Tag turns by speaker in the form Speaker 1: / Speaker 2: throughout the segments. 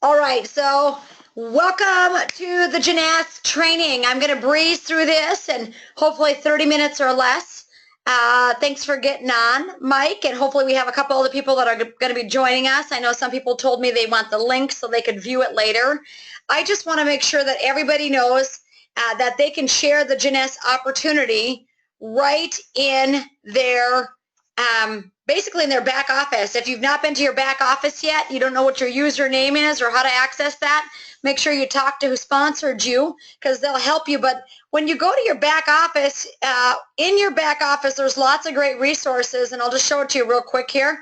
Speaker 1: All right, so welcome to the Jeunesse training. I'm going to breeze through this and hopefully 30 minutes or less. Thanks for getting on, Mike, and hopefully we have a couple other people that are going to be joining us. I know some people told me they want the link so they could view it later. I just want to make sure that everybody knows that they can share the Jeunesse Opportunity right in their basically in their back office. If you've not been to your back office yet, you don't know what your username is or how to access that, make sure you talk to who sponsored you because they'll help you. But when you go to your back office, in your back office, there's lots of great resources, and I'll just show it to you real quick here.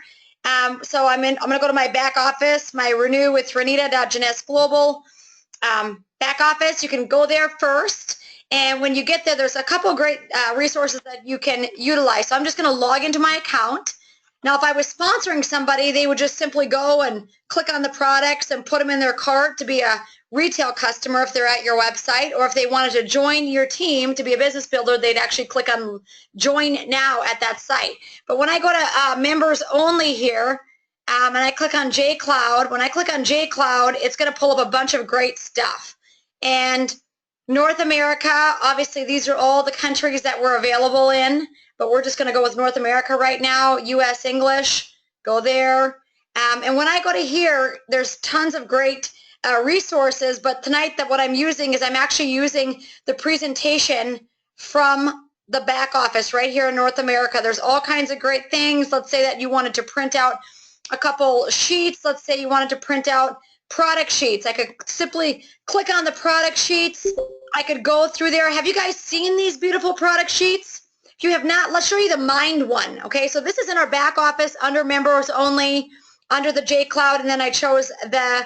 Speaker 1: So I'm going to go to my back office, my renew with Renita.Jeunesse Global back office. You can go there first. And when you get there, there's a couple great resources that you can utilize. So I'm just going to log into my account. Now, if I was sponsoring somebody, they would just simply go and click on the products and put them in their cart to be a retail customer if they're at your website, or if they wanted to join your team to be a business builder, they'd actually click on join now at that site. But when I go to members only here, and I click on JCloud, when I click on JCloud, it's going to pull up a bunch of great stuff. And North America, obviously these are all the countries that we're available in, but we're just going to go with North America right now. US English, go there. And when I go to here, there's tons of great resources, but tonight what I'm using is I'm actually using the presentation from the back office right here in North America. There's all kinds of great things. Let's say that you wanted to print out a couple sheets. Let's say you wanted to print out product sheets. I could simply click on the product sheets. I could go through there. Have you guys seen these beautiful product sheets? If you have not, let's show you the Mind one. Okay, so this is in our back office under members only, under the JCloud, and then I chose the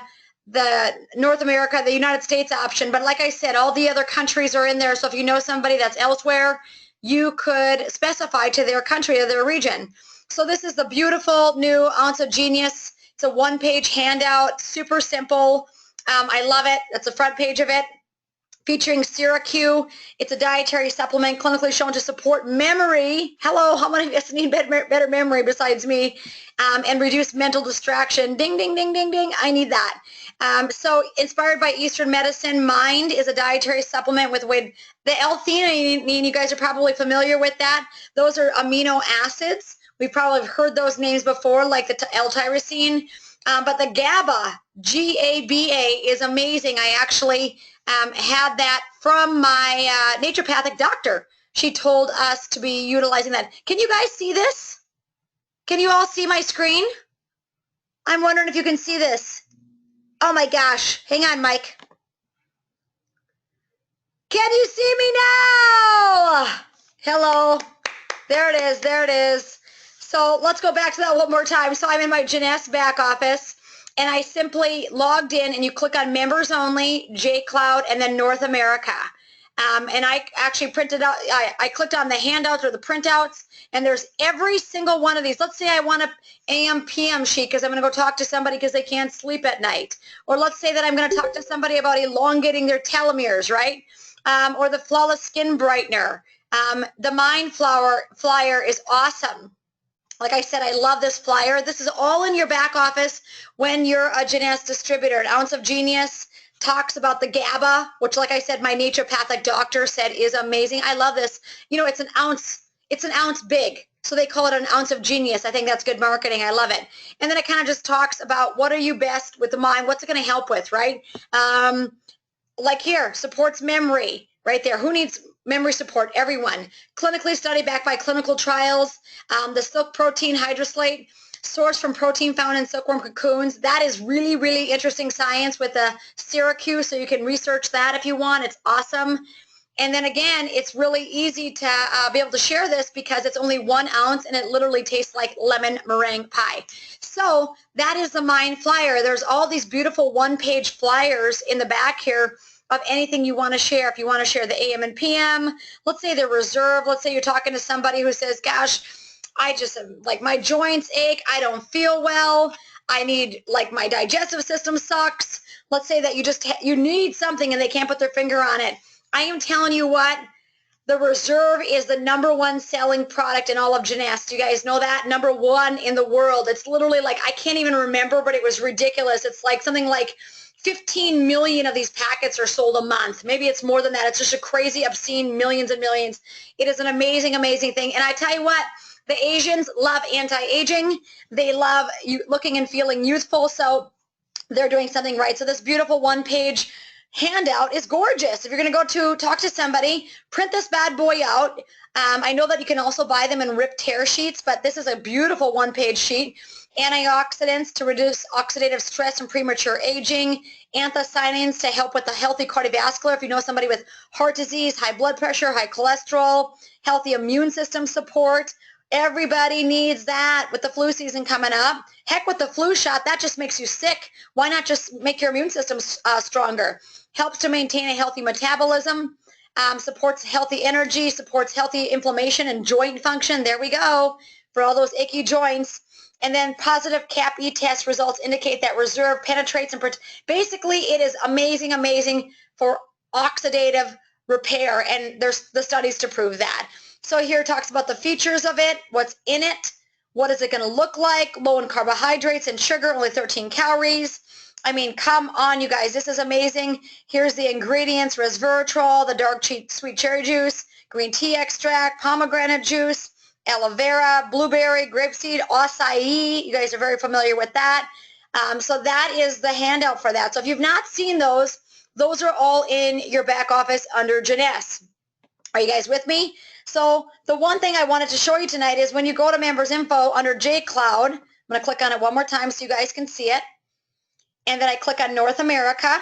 Speaker 1: North America, the United States option. But like I said, all the other countries are in there. So if you know somebody that's elsewhere, you could specify to their country or their region. So this is the beautiful new Ounce of Genius. It's a one-page handout, super simple. I love it. That's the front page of it. Featuring SiraQ. It's a dietary supplement clinically shown to support memory. Hello, how many of us need better memory besides me? And reduce mental distraction. Ding, ding, ding, ding, ding. I need that. So inspired by Eastern medicine, Mind is a dietary supplement with the L-theanine. You guys are probably familiar with that. Those are amino acids. We've probably heard those names before, like the L-tyrosine. But the GABA, G-A-B-A, is amazing. I actually had that from my naturopathic doctor. She told us to be utilizing that. Can you guys see this? Can you all see my screen? I'm wondering if you can see this. Oh my gosh. Hang on, Mike. Can you see me now? Hello. There it is. There it is. So let's go back to that one more time. So I'm in my Jeunesse back office, and I simply logged in, and you click on members only, JCloud, and then North America. And I actually printed out, I clicked on the handouts or the printouts, and there's every single one of these. Let's say I want a AM PM sheet because I'm going to go talk to somebody because they can't sleep at night. Or let's say that I'm going to talk to somebody about elongating their telomeres, right? Or the Flawless Skin Brightener. The Mind Flyer is awesome. Like I said, I love this flyer. This is all in your back office when you're a Jeunesse distributor. An Ounce of Genius talks about the GABA, which, like I said, my naturopathic doctor said is amazing. I love this. You know, it's an ounce big. So they call it an Ounce of Genius. I think that's good marketing. I love it. And then it kind of just talks about what are you best with the mind? What's it going to help with, right? Like here, supports memory right there. Who needs memory support? Everyone. Clinically studied, backed by clinical trials. The silk protein hydroslate, sourced from protein found in silkworm cocoons. That is really, really interesting science with the SiraQ, so you can research that if you want. It's awesome. And then again, it's really easy to be able to share this because it's only 1 ounce and it literally tastes like lemon meringue pie. So that is the Mind Flyer. There's all these beautiful one-page flyers in the back here of anything you want to share. If you want to share the AM and PM, let's say the reserve, let's say you're talking to somebody who says, gosh, I just, like, my joints ache, I don't feel well, I need, like, my digestive system sucks. Let's say that you need something and they can't put their finger on it. I am telling you what, The Reserve is the #1 selling product in all of Jeunesse. Do you guys know that? #1 in the world. It's literally like, I can't even remember, but it was ridiculous. It's like something like 15 million of these packets are sold a month. Maybe it's more than that. It's just a crazy, obscene millions and millions. It is an amazing, amazing thing. And I tell you what, the Asians love anti-aging. They love you looking and feeling youthful. So they're doing something right. So this beautiful one-page handout is gorgeous. If you're going to go to talk to somebody, print this bad boy out. I know that you can also buy them in rip tear sheets, but this is a beautiful one-page sheet. Antioxidants to reduce oxidative stress and premature aging, anthocyanins to help with the healthy cardiovascular. If you know somebody with heart disease, high blood pressure, high cholesterol, healthy immune system support. Everybody needs that with the flu season coming up. Heck, with the flu shot, that just makes you sick. Why not just make your immune system stronger? Helps to maintain a healthy metabolism, supports healthy energy, supports healthy inflammation and joint function. There we go, for all those achy joints. And then positive CAP-E test results indicate that Reserve penetrates and basically it is amazing, amazing for oxidative repair, and there's the studies to prove that. So here it talks about the features of it, what's in it, what is it going to look like, low in carbohydrates and sugar, only 13 calories. I mean, come on, you guys, this is amazing. Here's the ingredients: resveratrol, the dark sweet cherry juice, green tea extract, pomegranate juice, aloe vera, blueberry, grapeseed, acai. You guys are very familiar with that. So that is the handout for that. So if you've not seen those are all in your back office under Jeunesse. Are you guys with me? So the one thing I wanted to show you tonight is when you go to members info under JCloud, I'm going to click on it one more time so you guys can see it. And then I click on North America.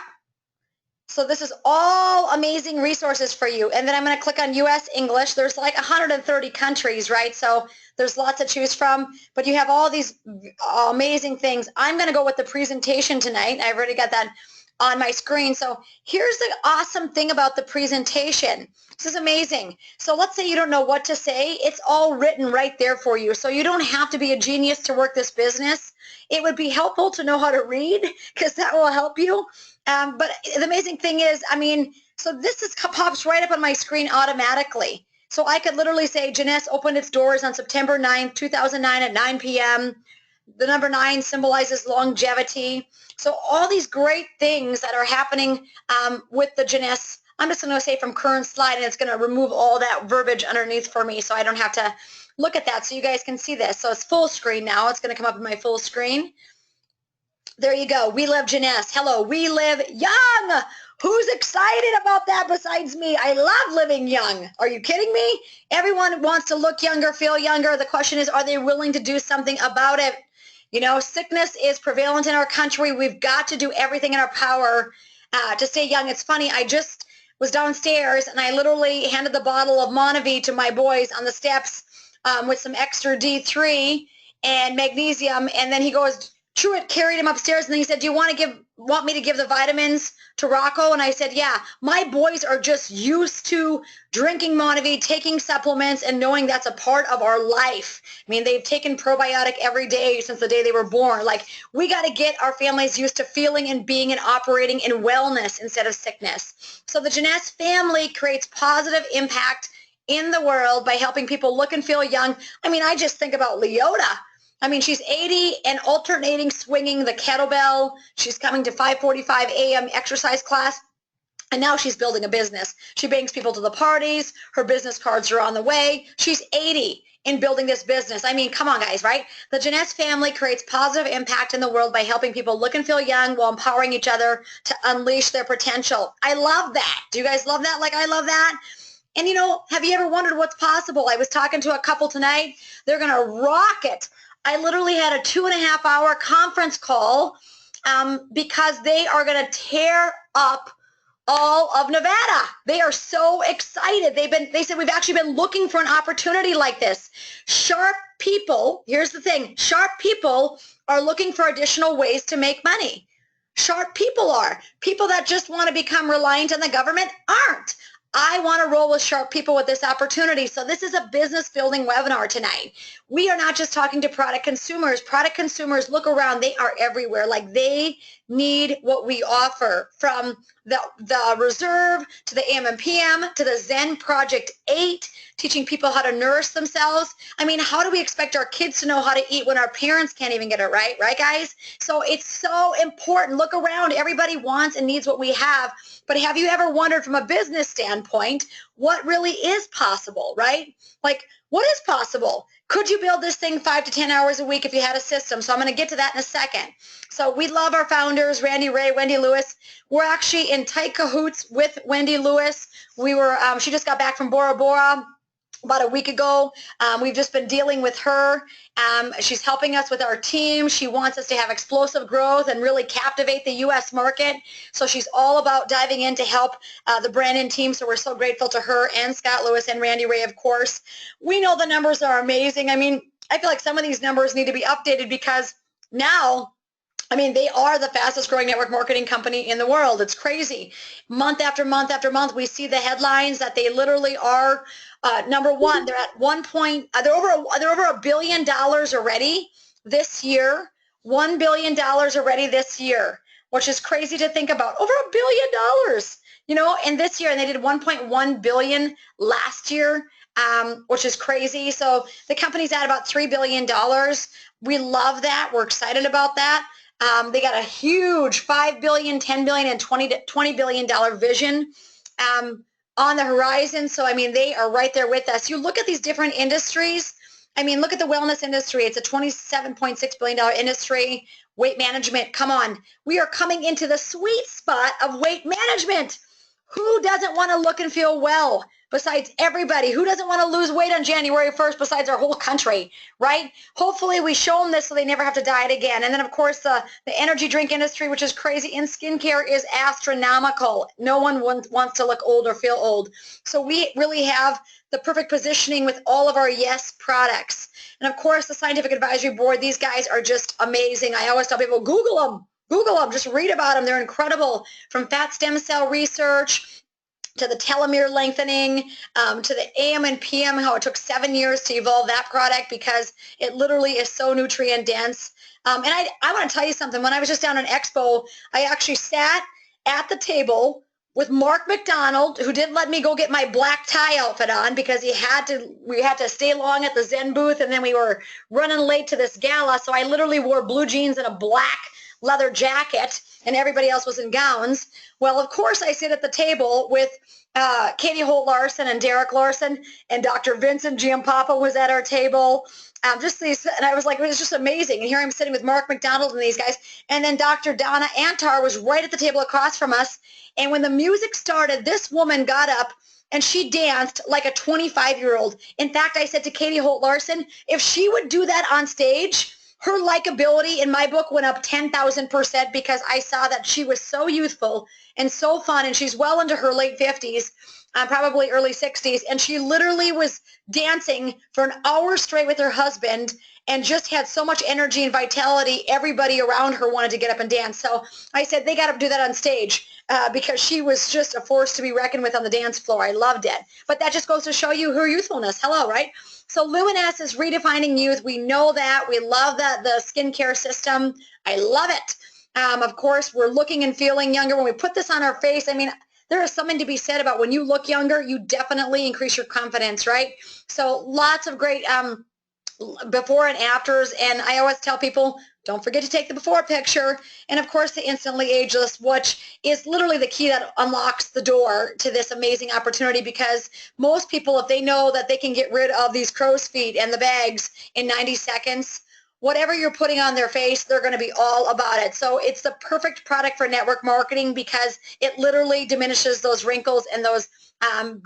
Speaker 1: So this is all amazing resources for you. And then I'm going to click on US English. There's like 130 countries, right? So there's lots to choose from, but you have all these amazing things. I'm going to go with the presentation tonight. I've already got that on my screen. So here's the awesome thing about the presentation. This is amazing. So let's say you don't know what to say. It's all written right there for you. So you don't have to be a genius to work this business. It would be helpful to know how to read because that will help you. But the amazing thing is, I mean, so this pops right up on my screen automatically. So I could literally say Jeunesse opened its doors on September 9th, 2009 at 9 p.m. The number 9 symbolizes longevity. So all these great things that are happening with the Jeunesse, I'm just going to say from current slide, and it's going to remove all that verbiage underneath for me so I don't have to look at that so you guys can see this. So it's full screen now. It's going to come up in my full screen. There you go. We live Jeunesse. Hello, we live young. Who's excited about that besides me? I love living young. Are you kidding me? Everyone wants to look younger, feel younger. The question is, are they willing to do something about it? You know, sickness is prevalent in our country. We've got to do everything in our power to stay young. It's funny. I just was downstairs and I literally handed the bottle of Monavie to my boys on the steps with some extra D3 and magnesium. And then he goes, Truett carried him upstairs and he said, do you want me to give the vitamins to Rocco? And I said, yeah. My boys are just used to drinking Monavie, taking supplements, and knowing that's a part of our life. I mean, they've taken probiotic every day since the day they were born. Like, we got to get our families used to feeling and being and operating in wellness instead of sickness. So the Jeunesse family creates positive impact in the world by helping people look and feel young. I mean, I just think about Leota. I mean, she's 80 and alternating swinging the kettlebell. She's coming to 5:45 a.m. exercise class, and now she's building a business. She brings people to the parties. Her business cards are on the way. She's 80 in building this business. I mean, come on, guys, right? The Jeunesse family creates positive impact in the world by helping people look and feel young while empowering each other to unleash their potential. I love that. Do you guys love that like I love that? And, you know, have you ever wondered what's possible? I was talking to a couple tonight. They're going to rock it. I literally had a 2.5-hour conference call because they are going to tear up all of Nevada. They are so excited. They said, we've actually been looking for an opportunity like this. Sharp people, here's the thing, sharp people are looking for additional ways to make money. Sharp people are. People that just want to become reliant on the government aren't. I want to roll with sharp people with this opportunity. So this is a business building webinar tonight. We are not just talking to product consumers. Product consumers, look around, they are everywhere. Like they need what we offer, from the Reserve to the AM and PM to the Zen Project 8, teaching people how to nourish themselves. I mean, how do we expect our kids to know how to eat when our parents can't even get it right? Right, guys? So it's so important. Look around. Everybody wants and needs what we have. But have you ever wondered from a business standpoint what really is possible, right? Like, what is possible? Could you build this thing 5 to 10 hours a week if you had a system? So I'm going to get to that in a second. So we love our founders, Randy Ray, Wendy Lewis. We're actually in tight cahoots with Wendy Lewis. We were, she just got back from Bora Bora about a week ago. We've just been dealing with her. She's helping us with our team. She wants us to have explosive growth and really captivate the U.S. market. So she's all about diving in to help the Brandon team. So we're so grateful to her and Scott Lewis and Randy Ray, of course. We know the numbers are amazing. I mean, I feel like some of these numbers need to be updated because now, I mean, they are the fastest growing network marketing company in the world. It's crazy. Month after month after month, we see the headlines that they literally are number one. They're at they're over $1 billion already this year. $1 billion already this year, which is crazy to think about. Over $1 billion, you know, and this year, and they did 1.1 billion last year. Which is crazy. So the company's at about $3 billion. We love that. We're excited about that. They got a huge $5 billion, $10 billion, and $20 billion vision on the horizon. So, I mean, they are right there with us. You look at these different industries. I mean, look at the wellness industry. It's a $27.6 billion industry. Weight management, come on. We are coming into the sweet spot of weight management. Who doesn't want to look and feel well besides everybody? Who doesn't want to lose weight on January 1st besides our whole country, right? Hopefully we show them this so they never have to diet again. And then, of course, the energy drink industry, which is crazy, and skincare is astronomical. No one wants to look old or feel old. So we really have the perfect positioning with all of our yes products. And, of course, the Scientific Advisory Board, these guys are just amazing. I always tell people, Google them. Google them, just read about them. They're incredible, from fat stem cell research to the telomere lengthening, to the AM and PM, how it took 7 years to evolve that product because it literally is so nutrient dense. And I want to tell you something. When I was just down in Expo, I actually sat at the table with Mark McDonald, who didn't let me go get my black tie outfit on because we had to stay long at the Zen booth, and then we were running late to this gala. So I literally wore blue jeans and a black leather jacket, and everybody else was in gowns. Well, of course, I sit at the table with Katie Holt Larson and Derek Larson, and Dr. Vincent Giampapa was at our table. Just these, and I was like, it was just amazing. And here I'm sitting with Mark McDonald and these guys, and then Dr. Donna Antar was right at the table across from us. And when the music started, this woman got up and she danced like a 25-year-old. In fact, I said to Katie Holt Larson, if she would do that on stage, her likability in my book went up 10,000% because I saw that she was so youthful and so fun, and she's well into her late 50s, probably early 60s, and she literally was dancing for an hour straight with her husband and just had so much energy and vitality. Everybody around her wanted to get up and dance. So I said, they got to do that on stage because she was just a force to be reckoned with on the dance floor. I loved it. But that just goes to show you her youthfulness. Hello, right? So Luminous is redefining youth. We know that. We love that, the skincare system. I love it. Of course, we're looking and feeling younger. When we put this on our face, I mean, there is something to be said about when you look younger, you definitely increase your confidence, right? So lots of great before and afters, and I always tell people, don't forget to take the before picture, and of course the instantly ageless, which is literally the key that unlocks the door to this amazing opportunity, because most people, if they know that they can get rid of these crow's feet and the bags in 90 seconds, whatever you're putting on their face, they're going to be all about it. So it's the perfect product for network marketing because it literally diminishes those wrinkles and those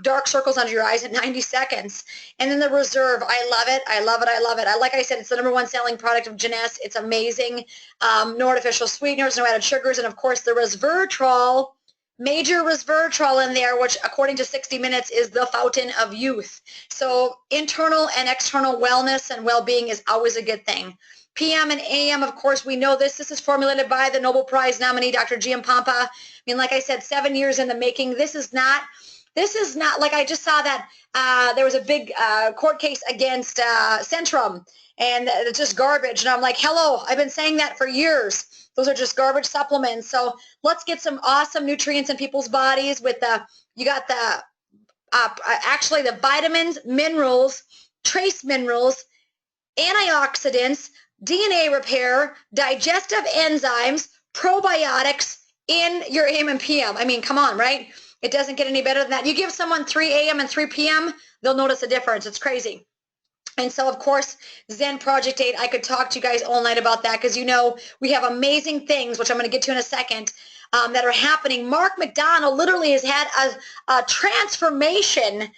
Speaker 1: dark circles under your eyes in 90 seconds. And then the Reserve, I love it. I love it. I love it. Like I said, it's the #1 selling product of Jeunesse. It's amazing. No artificial sweeteners, no added sugars, and of course the resveratrol, major resveratrol in there, which according to 60 Minutes is the fountain of youth. So internal and external wellness and well-being is always a good thing. PM and AM, of course, we know this. This is formulated by the Nobel Prize nominee, Dr. Giampapa. I mean, like I said, 7 years in the making. This is not This is not like, I just saw that there was a big court case against Centrum, and it's just garbage. And I'm like, hello, I've been saying that for years. Those are just garbage supplements. So let's get some awesome nutrients in people's bodies with you got the, actually the vitamins, minerals, trace minerals, antioxidants, DNA repair, digestive enzymes, probiotics in your AM and PM. I mean, come on, right? It doesn't get any better than that. You give someone 3 a.m. and 3 p.m., they'll notice a difference. It's crazy. And so, of course, Zen Project 8, I could talk to you guys all night about that because, you know, we have amazing things, which I'm going to get to in a second, that are happening. Mark McDonald literally has had a transformation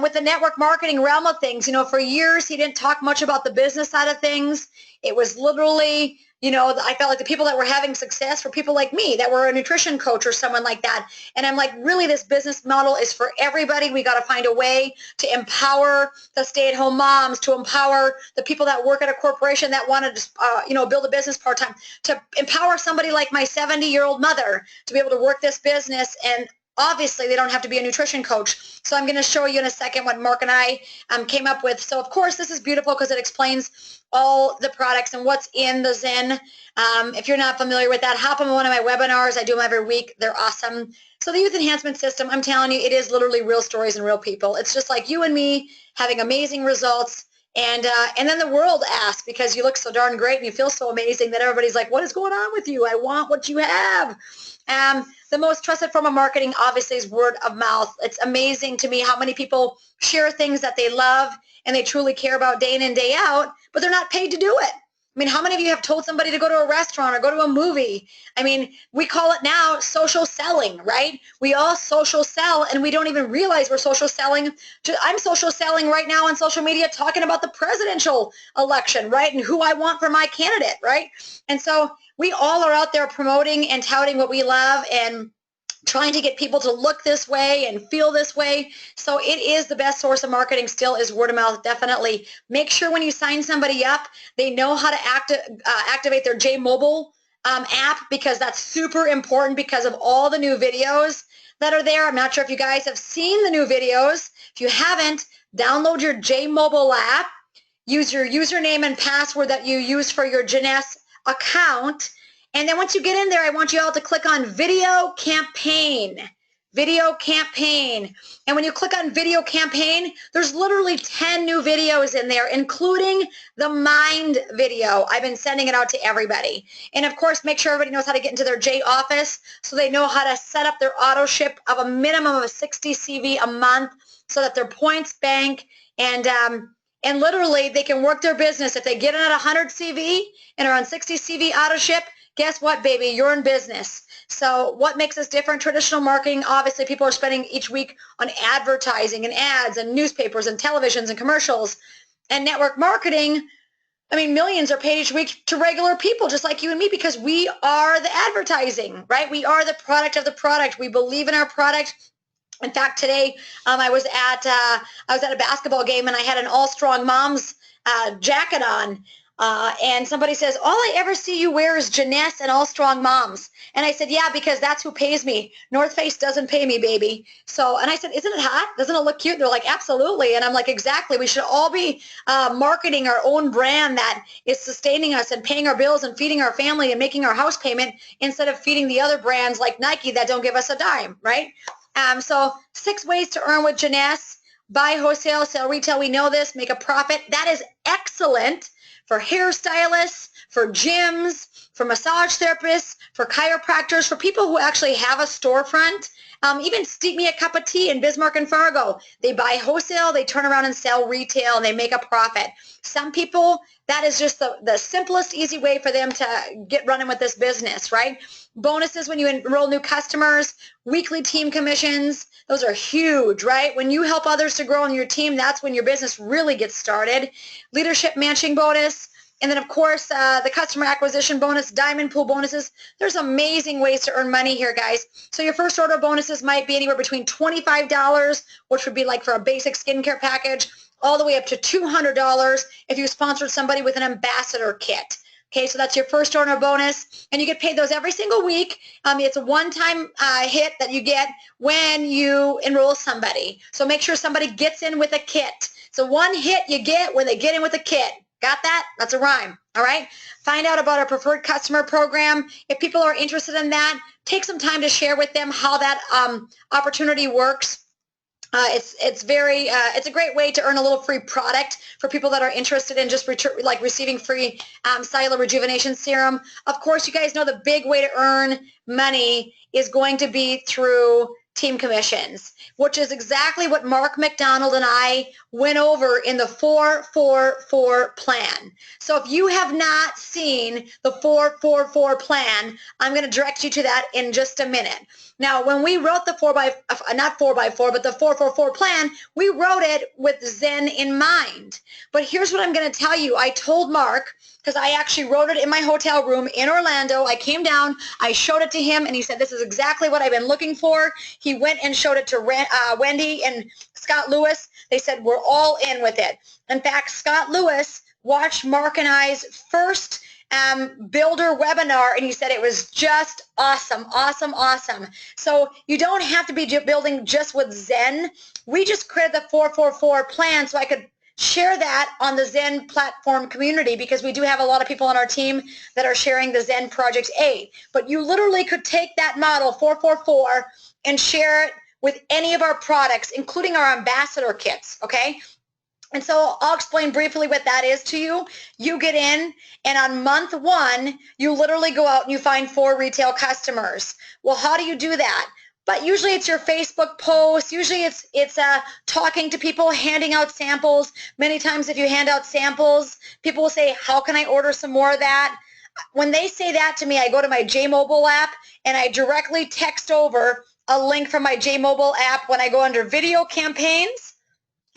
Speaker 1: with the network marketing realm of things. You know, for years, he didn't talk much about the business side of things. It was literally, you know, I felt like the people that were having success were people like me that were a nutrition coach or someone like that. And I'm like, really, this business model is for everybody. We got to find a way to empower the stay-at-home moms, to empower the people that work at a corporation that want to, you know, build a business part-time, to empower somebody like my 70-year-old mother to be able to work this business. And obviously, they don't have to be a nutrition coach. So I'm going to show you in a second what Mark and I came up with. So, of course, this is beautiful because it explains all the products and what's in the Zen. If you're not familiar with that, hop on one of my webinars. I do them every week. They're awesome. So the Youth Enhancement System, I'm telling you, it is literally real stories and real people. It's just like you and me having amazing results. And then the world asks, because you look so darn great and you feel so amazing, that everybody's like, what is going on with you? I want what you have. The most trusted form of marketing, obviously, is word of mouth. It's amazing to me how many people share things that they love and they truly care about day in and day out, but they're not paid to do it. I mean, how many of you have told somebody to go to a restaurant or go to a movie? I mean, we call it now social selling, right? We all social sell, and we don't even realize we're social selling. I'm social selling right now on social media talking about the presidential election, right, and who I want for my candidate, right? And so we all are out there promoting and touting what we love and trying to get people to look this way and feel this way. So it is the best source of marketing still is word of mouth, definitely. Make sure when you sign somebody up, they know how to activate their J-Mobile app, because that's super important because of all the new videos that are there. I'm not sure if you guys have seen the new videos. If you haven't, download your J-Mobile app, use your username and password that you use for your Jeunesse account. And then once you get in there, I want you all to click on Video Campaign. Video Campaign. And when you click on Video Campaign, there's literally 10 new videos in there, including the Mind video. I've been sending it out to everybody. And of course, make sure everybody knows how to get into their J office so they know how to set up their auto ship of a minimum of 60 CV a month so that their points bank and literally they can work their business. If they get in at 100 CV and are on 60 CV auto ship, guess what, baby? You're in business. So what makes us different? Traditional marketing, obviously, people are spending each week on advertising and ads and newspapers and televisions and commercials. And network marketing, I mean, millions are paid each week to regular people just like you and me because we are the advertising, right? We are the product of the product. We believe in our product. In fact, today I was at a basketball game and I had an All Strong Moms jacket on. And somebody says, all I ever see you wear is Jeunesse and All Strong Moms. And I said, yeah, because that's who pays me. North Face doesn't pay me, baby. So, and I said, isn't it hot? Doesn't it look cute? They're like, absolutely. And I'm like, exactly. We should all be marketing our own brand that is sustaining us and paying our bills and feeding our family and making our house payment instead of feeding the other brands like Nike that don't give us a dime, right? So 6 ways to earn with Jeunesse. Buy wholesale, sell retail. We know this. Make a profit. That is excellent for hairstylists, for gyms, for massage therapists, for chiropractors, for people who actually have a storefront. Even Steep Me a Cup of Tea in Bismarck and Fargo. They buy wholesale, they turn around and sell retail, and they make a profit. Some people, that is just the simplest, easy way for them to get running with this business, right? Bonuses when you enroll new customers, weekly team commissions, those are huge, right? When you help others to grow on your team, that's when your business really gets started. Leadership matching bonus. And then, of course, the customer acquisition bonus, diamond pool bonuses. There's amazing ways to earn money here, guys. So your first order bonuses might be anywhere between $25, which would be like for a basic skincare package, all the way up to $200 if you sponsored somebody with an ambassador kit. Okay, so that's your first donor bonus, and you get paid those every single week. It's a one-time hit that you get when you enroll somebody. So make sure somebody gets in with a kit. So one hit you get when they get in with a kit. Got that? That's a rhyme. All right. Find out about our preferred customer program. If people are interested in that, take some time to share with them how that opportunity works. It's a great way to earn a little free product for people that are interested in just receiving free cellular rejuvenation serum. Of course, you guys know the big way to earn money is going to be through team commissions, which is exactly what Mark McDonald and I went over in the 444 plan. So if you have not seen the 444 plan, I'm going to direct you to that in just a minute. Now, when we wrote the 444 plan, we wrote it with Zen in mind. But here's what I'm going to tell you. I told Mark, because I actually wrote it in my hotel room in Orlando. I came down, I showed it to him, and he said, this is exactly what I've been looking for. He went and showed it to Wendy and Scott Lewis. They said, we're all in with it. In fact, Scott Lewis watched Mark and I's first builder webinar, and he said it was just awesome, awesome, awesome. So you don't have to be building just with Zen. We just created the 444 plan so I could share that on the Zen platform community, because we do have a lot of people on our team that are sharing the Zen Project 8. But you literally could take that model 444 and share it with any of our products, including our ambassador kits, okay? And so I'll explain briefly what that is to you. You get in, and on month 1, you literally go out and you find 4 retail customers. Well, how do you do that? But usually it's your Facebook posts. Usually it's talking to people, handing out samples. Many times if you hand out samples, people will say, how can I order some more of that? When they say that to me, I go to my JMobile app and I directly text over a link from my JMobile app when I go under video campaigns.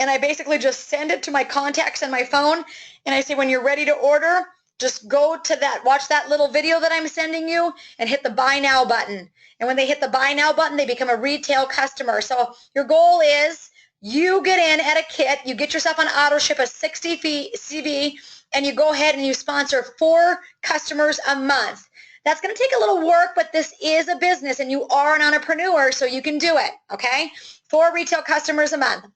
Speaker 1: And I basically just send it to my contacts on my phone, and I say, when you're ready to order, just go to that, watch that little video that I'm sending you, and hit the Buy Now button. And when they hit the Buy Now button, they become a retail customer. So your goal is you get in at a kit, you get yourself an auto ship, a 60 CV, and you go ahead and you sponsor 4 customers a month. That's going to take a little work, but this is a business, and you are an entrepreneur, so you can do it, okay? 4 retail customers a month.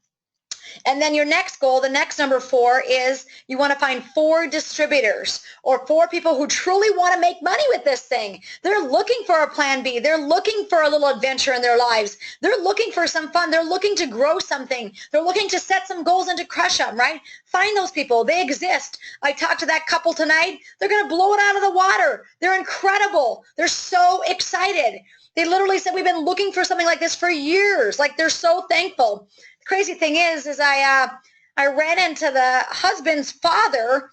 Speaker 1: And then your next goal, the next number 4, is you want to find 4 distributors or 4 people who truly want to make money with this thing. They're looking for a plan B. They're looking for a little adventure in their lives. They're looking for some fun. They're looking to grow something. They're looking to set some goals and to crush them, right? Find those people. They exist. I talked to that couple tonight. They're going to blow it out of the water. They're incredible. They're so excited. They literally said, we've been looking for something like this for years. Like, they're so thankful. Crazy thing is I ran into the husband's father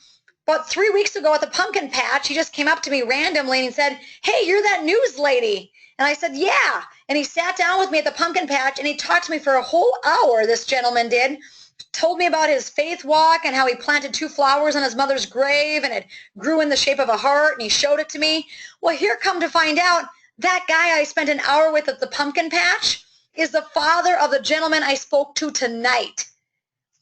Speaker 1: about 3 weeks ago at the pumpkin patch. He just came up to me randomly and said, hey, you're that news lady. And I said, yeah. And he sat down with me at the pumpkin patch, and he talked to me for a whole hour, this gentleman did. Told me about his faith walk and how he planted 2 flowers on his mother's grave, and it grew in the shape of a heart, and he showed it to me. Well, here come to find out, that guy I spent an hour with at the pumpkin patch is the father of the gentleman I spoke to tonight.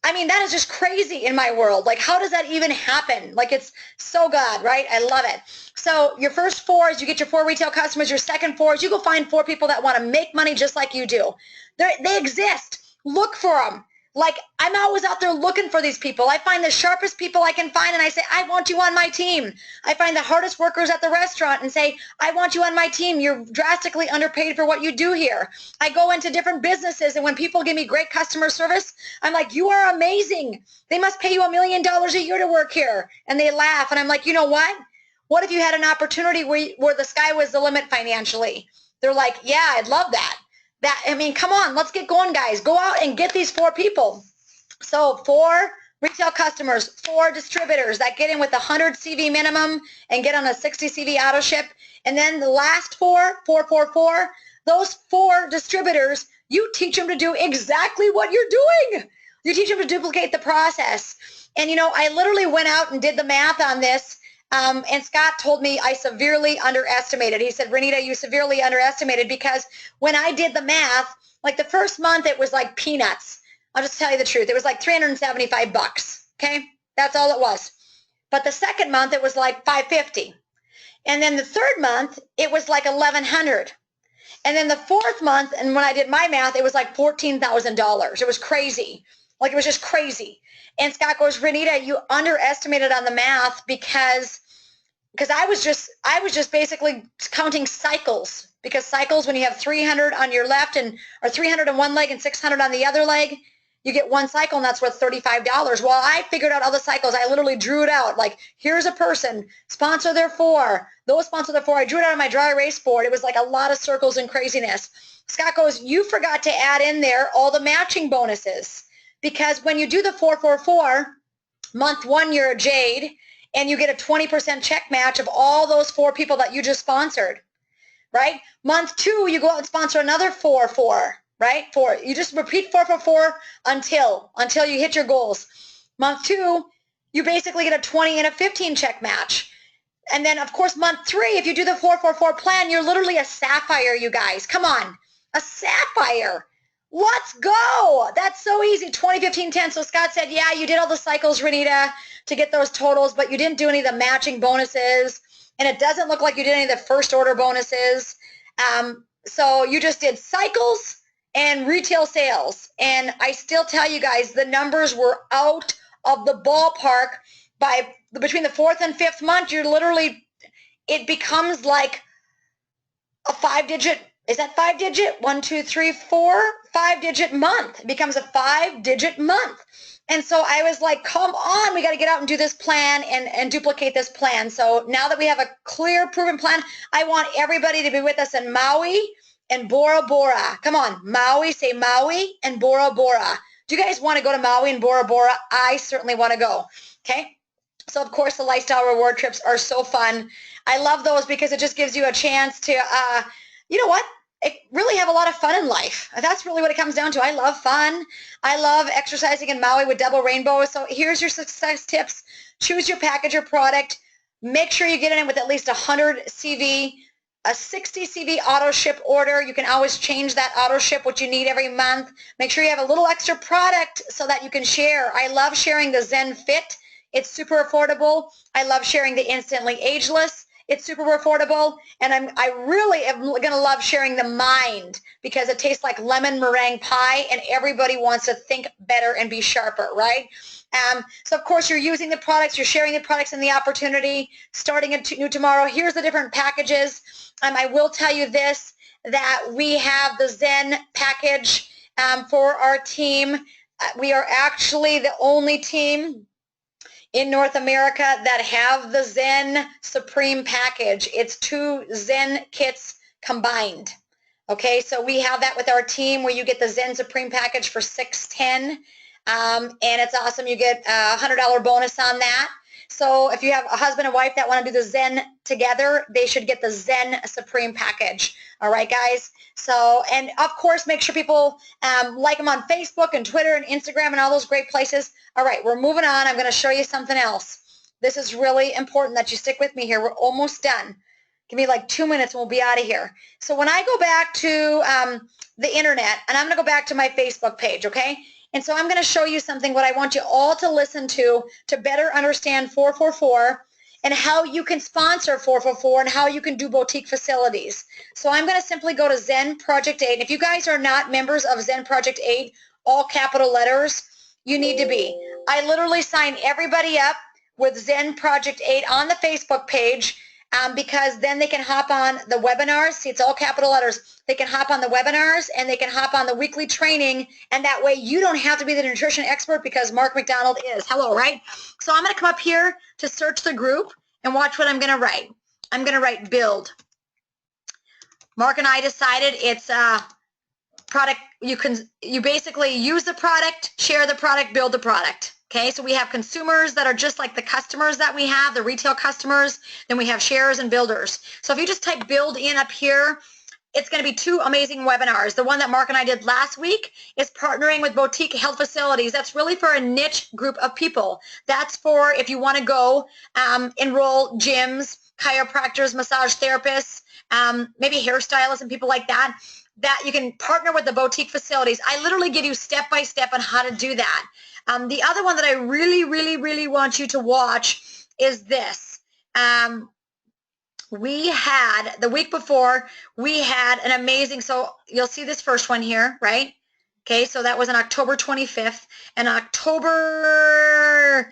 Speaker 1: I mean, that is just crazy in my world. Like, how does that even happen? Like, it's so God, right? I love it. So your first 4 is you get your 4 retail customers. Your second 4 is you go find 4 people that want to make money just like you do. They exist. Look for them. Like, I'm always out there looking for these people. I find the sharpest people I can find, and I say, I want you on my team. I find the hardest workers at the restaurant and say, I want you on my team. You're drastically underpaid for what you do here. I go into different businesses, and when people give me great customer service, I'm like, you are amazing. They must pay you $1 million a year to work here. And they laugh, and I'm like, you know what? What if you had an opportunity where the sky was the limit financially? They're like, yeah, I'd love that. I mean, come on, let's get going, guys. Go out and get these 4 people. So 4 retail customers, 4 distributors that get in with 100 CV minimum and get on a 60 CV auto ship. And then the last 4, those 4 distributors, you teach them to do exactly what you're doing. You teach them to duplicate the process. And, you know, I literally went out and did the math on this. And Scott told me I severely underestimated. He said, Renita, you severely underestimated, because when I did the math, like the first month, it was like peanuts. I'll just tell you the truth. It was like $375, okay? That's all it was. But the second month, it was like $550. And then the third month, it was like $1,100. And then the fourth month, and when I did my math, it was like $14,000. It was crazy. Like, it was just crazy. And Scott goes, Renita, you underestimated on the math because I was just basically counting cycles, because cycles, when you have 300 on your left or 300 on one leg and 600 on the other leg, you get one cycle, and that's worth $35. Well, I figured out all the cycles. I literally drew it out. Like, here's a person, sponsor their 4, those sponsor their 4. I drew it out on my dry erase board. It was like a lot of circles and craziness. Scott goes, you forgot to add in there all the matching bonuses, because when you do the 444, month 1, you're a Jade, and you get a 20% check match of all those 4 people that you just sponsored, right? Month 2, you go out and sponsor another 4-4, right? 4. You just repeat 4-4-4 until you hit your goals. Month 2, you basically get a 20 and a 15 check match. And then, of course, month 3, if you do the 4-4-4 plan, you're literally a sapphire, you guys. Come on, a sapphire. Let's go. That's so easy. 20, 15, 10. So Scott said, yeah, you did all the cycles, Renita, to get those totals, but you didn't do any of the matching bonuses, and it doesn't look like you did any of the first order bonuses. So you just did cycles and retail sales. And I still tell you guys, the numbers were out of the ballpark. By between the 4th and 5th month, you're literally, it becomes like a 5-digit. Is that 5-digit? 1, 2, 3, 4, 5-digit month. It becomes a 5-digit month. And so I was like, come on, we got to get out and do this plan and duplicate this plan. So now that we have a clear, proven plan, I want everybody to be with us in Maui and Bora Bora. Come on, Maui, say Maui and Bora Bora. Do you guys want to go to Maui and Bora Bora? I certainly want to go, okay? So, of course, the lifestyle reward trips are so fun. I love those because it just gives you a chance to, you know what? Really have a lot of fun in life. That's really what it comes down to. I love fun. I love exercising in Maui with double rainbow. So here's your success tips. Choose your package or product. Make sure you get it in with at least 100 CV, a 60 CV auto ship order. You can always change that auto ship, what you need every month. Make sure you have a little extra product so that you can share. I love sharing the Zen Fit. It's super affordable. I love sharing the Instantly Ageless. It's super affordable, and I really am going to love sharing the Mind, because it tastes like lemon meringue pie, and everybody wants to think better and be sharper, right? So, of course, you're using the products, you're sharing the products in the opportunity, starting a new tomorrow. Here's the different packages. I will tell you this, that we have the Zen package for our team. We are actually the only team in North America that have the Zen Supreme package. It's 2 Zen kits combined. Okay, so we have that with our team, where you get the Zen Supreme package for $610, and it's awesome. You get a $100 bonus on that. So if you have a husband and wife that want to do the Zen together, they should get the Zen Supreme package. All right, guys. So, and of course, make sure people like them on Facebook and Twitter and Instagram and all those great places. All right, we're moving on. I'm going to show you something else. This is really important that you stick with me here. We're almost done. Give me like 2 minutes and we'll be out of here. So when I go back to the internet, and I'm going to go back to my Facebook page, okay? And so I'm going to show you something, what I want you all to listen to better understand 444 and how you can sponsor 444 and how you can do boutique facilities. So I'm going to simply go to Zen Project 8. If you guys are not members of Zen Project 8, all capital letters, you need to be. I literally sign everybody up with Zen Project 8 on the Facebook page, because then they can hop on the webinars. See, it's all capital letters. They can hop on the webinars, and they can hop on the weekly training, and that way you don't have to be the nutrition expert, because Mark McDonald is. Hello, right? So I'm going to come up here to search the group and watch what I'm going to write. I'm going to write build. Mark and I decided it's product. You basically use the product, share the product, build the product. Okay, so we have consumers that are just like the customers that we have, the retail customers. Then we have sharers and builders. So if you just type build in up here, it's going to be 2 amazing webinars. The one that Mark and I did last week is partnering with boutique health facilities. That's really for a niche group of people. That's for if you want to go enroll gyms, chiropractors, massage therapists, maybe hairstylists and people like that, that you can partner with the boutique facilities. I literally give you step-by-step on how to do that. The other one that I really, really, really want you to watch is this. We had, the week before, we had an amazing, so you'll see this first one here, right? Okay, so that was on October 25th. And October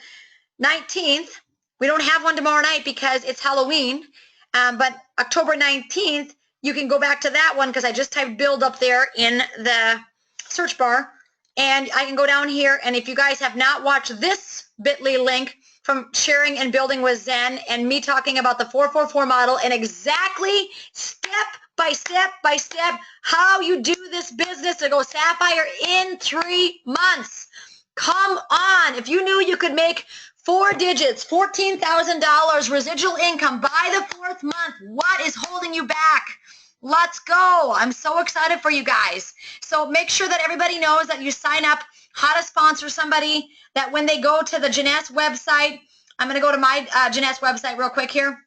Speaker 1: 19th, we don't have one tomorrow night because it's Halloween, but October 19th, you can go back to that one because I just typed build up there in the search bar, and I can go down here, and if you guys have not watched this bit.ly link from sharing and building with Zen and me talking about the 444 model and exactly step by step by step how you do this business to go sapphire in 3 months. Come on, if you knew you could make 4 digits, $14,000 residual income by the 4th month, what is holding you back? Let's go. I'm so excited for you guys. So make sure that everybody knows that you sign up, how to sponsor somebody, that when they go to the Jeunesse website, I'm going to go to my Jeunesse website real quick here.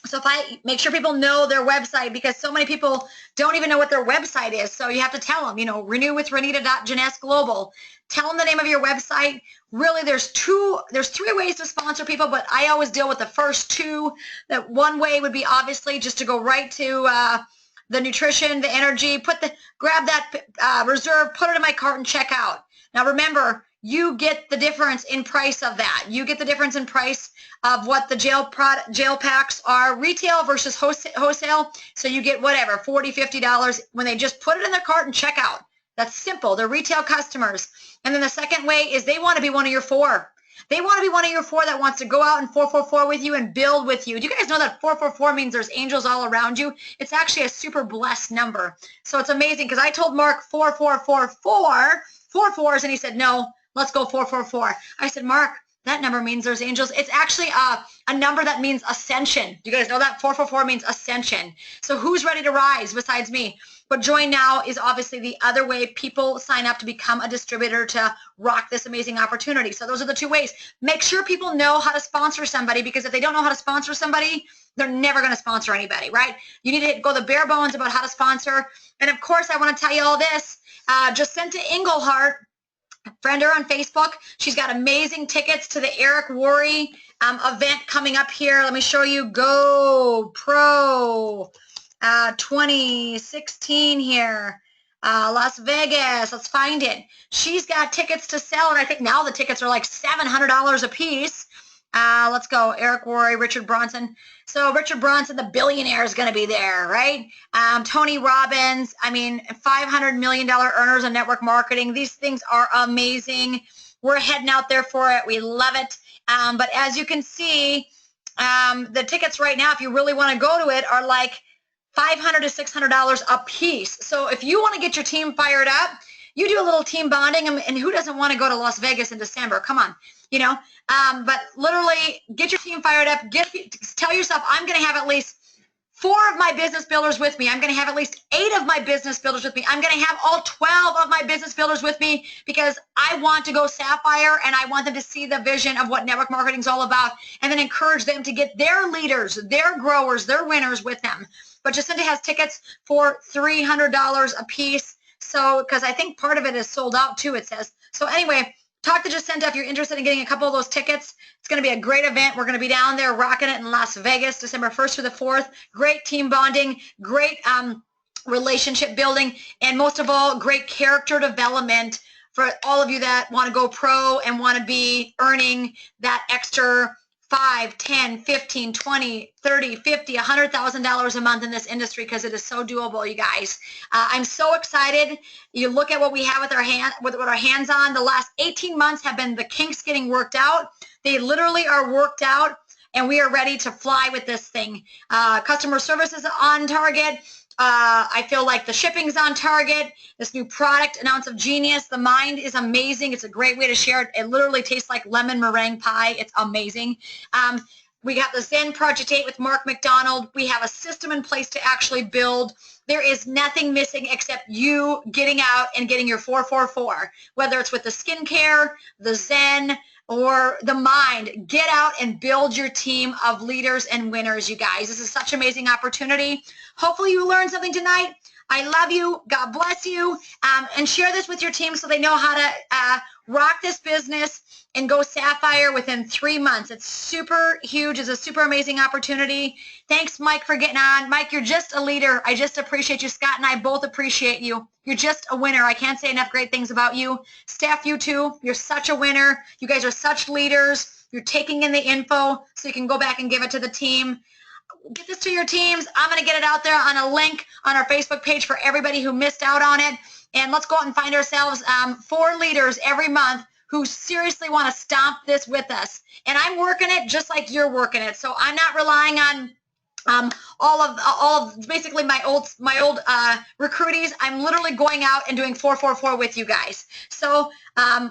Speaker 1: So if I make sure people know their website, because so many people don't even know what their website is. So you have to tell them, you know, renew with Renita.Jeunesse Global. Tell them the name of your website. Really, there's 3 ways to sponsor people, but I always deal with the first 2. That one way would be obviously just to go right to the nutrition, the energy, grab that reserve, put it in my cart and check out. Now remember, you get the difference in price of that. You get the difference in price of what the gel packs are retail versus wholesale. So you get whatever, $40, $50 when they just put it in their cart and check out. That's simple. They're retail customers. And then the second way is they want to be one of your 4. They want to be one of your 4 that wants to go out and 444 with you and build with you. Do you guys know that 444 means there's angels all around you? It's actually a super blessed number. So it's amazing because I told Mark 4444, 4 4s, and he said, no, let's go 444. I said, Mark, that number means there's angels. It's actually a number that means ascension. Do you guys know that? 444 means ascension. So who's ready to rise besides me? But Join Now is obviously the other way people sign up to become a distributor to rock this amazing opportunity. So those are the 2 ways. Make sure people know how to sponsor somebody, because if they don't know how to sponsor somebody, they're never going to sponsor anybody, right? You need to go the bare bones about how to sponsor. And of course, I want to tell you all this. Jacinta Englehart, friend her on Facebook. She's got amazing tickets to the Eric Worre event coming up here. Let me show you. GoPro 2016 here. Las Vegas. Let's find it. She's got tickets to sell, and I think now the tickets are like $700 a piece. Let's go. Eric Worre, Richard Branson. So Richard Branson, the billionaire, is going to be there, right? Tony Robbins. I mean, $500 million earners in network marketing. These things are amazing. We're heading out there for it. We love it. But as you can see, the tickets right now, if you really want to go to it, are like $500 to $600 a piece. So if you want to get your team fired up, you do a little team bonding, and who doesn't want to go to Las Vegas in December? Come on, you know. But literally, get your team fired up. Tell yourself, I'm going to have at least 4 of my business builders with me. I'm going to have at least 8 of my business builders with me. I'm going to have all 12 of my business builders with me, because I want to go sapphire, and I want them to see the vision of what network marketing is all about, and then encourage them to get their leaders, their growers, their winners with them. But Jacinta has tickets for $300 a piece. So, because I think part of it is sold out too, it says. So anyway, talk to Jacinta if you're interested in getting a couple of those tickets. It's going to be a great event. We're going to be down there rocking it in Las Vegas, December 1st through the 4th. Great team bonding, great relationship building, and most of all, great character development for all of you that want to go pro and want to be earning that extra $5, $10, $15, $20, $30, $50, $100,000 a month in this industry, because it is so doable, you guys. I'm so excited. You look at what we have with our hands on. The last 18 months have been the kinks getting worked out. They literally are worked out, and we are ready to fly with this thing. Customer service is on target. I feel like the shipping's on target. This new product, An Ounce of Genius, the mind is amazing. It's a great way to share it. It literally tastes like lemon meringue pie. It's amazing. We got the Zen Project 8 with Mark McDonald. We have a system in place to actually build. There is nothing missing except you getting out and getting your 444, whether it's with the skincare, the Zen, or the mind. Get out and build your team of leaders and winners, you guys. This is such an amazing opportunity. Hopefully you learned something tonight. I love you. God bless you. And share this with your team so they know how to rock this business and go Sapphire within 3 months. It's super huge. It's a super amazing opportunity. Thanks, Mike, for getting on. Mike, you're just a leader. I just appreciate you. Scott and I both appreciate you. You're just a winner. I can't say enough great things about you. Staff, you too. You're such a winner. You guys are such leaders. You're taking in the info so you can go back and give it to the team. Get this to your teams. I'm going to get it out there on a link on our Facebook page for everybody who missed out on it. And let's go out and find ourselves 4 leaders every month who seriously want to stomp this with us. And I'm working it just like you're working it. So I'm not relying on all of basically my old recruitees. I'm literally going out and doing 444 with you guys. So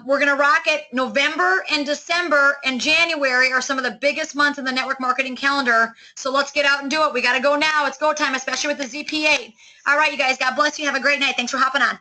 Speaker 1: we're going to rock it. November and December and January are some of the biggest months in the network marketing calendar. So let's get out and do it. We got to go now. It's go time, especially with the ZP8. All right, you guys. God bless you. Have a great night. Thanks for hopping on.